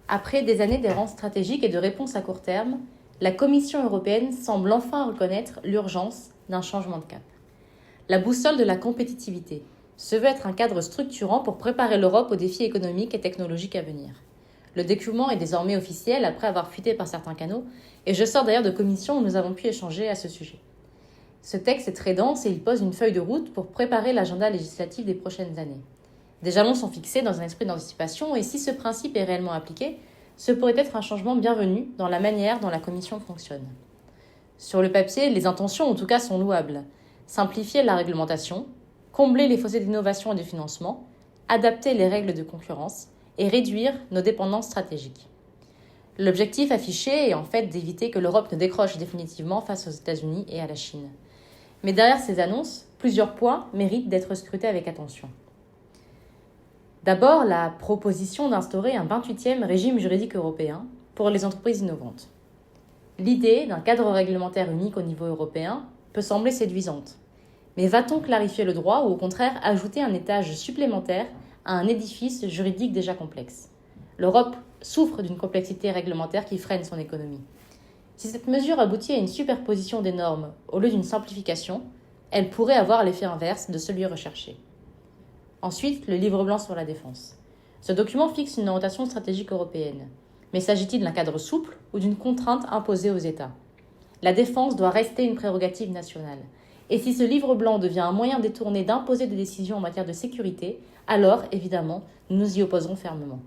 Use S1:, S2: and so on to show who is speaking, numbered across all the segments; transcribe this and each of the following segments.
S1: Après des années d'errance stratégique et de réponses à court terme, la Commission européenne semble enfin reconnaître l'urgence d'un changement de cap. La boussole de la compétitivité se veut être un cadre structurant pour préparer l'Europe aux défis économiques et technologiques à venir. Le document est désormais officiel après avoir fuité par certains canaux, et je sors d'ailleurs de commissions où nous avons pu échanger à ce sujet. Ce texte est très dense et il pose une feuille de route pour préparer l'agenda législatif des prochaines années. Des jalons sont fixés dans un esprit d'anticipation et si ce principe est réellement appliqué, ce pourrait être un changement bienvenu dans la manière dont la Commission fonctionne. Sur le papier, les intentions en tout cas sont louables. Simplifier la réglementation, combler les fossés d'innovation et de financement, adapter les règles de concurrence et réduire nos dépendances stratégiques. L'objectif affiché est en fait d'éviter que l'Europe ne décroche définitivement face aux États-Unis et à la Chine. Mais derrière ces annonces, plusieurs points méritent d'être scrutés avec attention. D'abord, la proposition d'instaurer un 28e régime juridique européen pour les entreprises innovantes. L'idée d'un cadre réglementaire unique au niveau européen peut sembler séduisante. Mais va-t-on clarifier le droit ou au contraire ajouter un étage supplémentaire à un édifice juridique déjà complexe ? L'Europe souffre d'une complexité réglementaire qui freine son économie. Si cette mesure aboutit à une superposition des normes au lieu d'une simplification, elle pourrait avoir l'effet inverse de celui recherché. Ensuite, le livre blanc sur la défense. Ce document fixe une orientation stratégique européenne. Mais s'agit-il d'un cadre souple ou d'une contrainte imposée aux États ? La défense doit rester une prérogative nationale. Et si ce livre blanc devient un moyen détourné d'imposer des décisions en matière de sécurité, alors, évidemment, nous nous y opposerons fermement.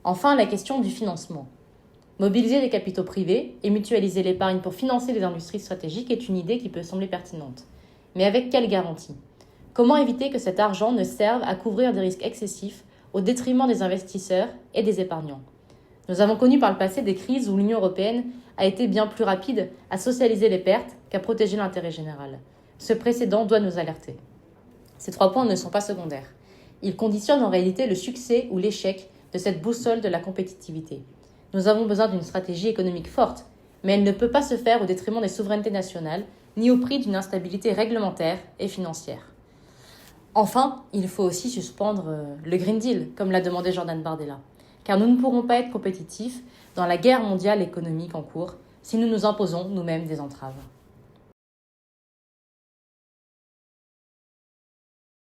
S1: Enfin, la question du financement. Mobiliser des capitaux privés et mutualiser l'épargne pour financer les industries stratégiques est une idée qui peut sembler pertinente. Mais avec quelle garantie ? Comment éviter que cet argent ne serve à couvrir des risques excessifs au détriment des investisseurs et des épargnants ? Nous avons connu par le passé des crises où l'Union européenne a été bien plus rapide à socialiser les pertes qu'à protéger l'intérêt général. Ce précédent doit nous alerter. Ces 3 points ne sont pas secondaires. Ils conditionnent en réalité le succès ou l'échec de cette boussole de la compétitivité. Nous avons besoin d'une stratégie économique forte, mais elle ne peut pas se faire au détriment des souverainetés nationales, ni au prix d'une instabilité réglementaire et financière. Enfin, il faut aussi suspendre le Green Deal, comme l'a demandé Jordan Bardella, car nous ne pourrons pas être compétitifs dans la guerre mondiale économique en cours si nous nous imposons nous-mêmes des entraves.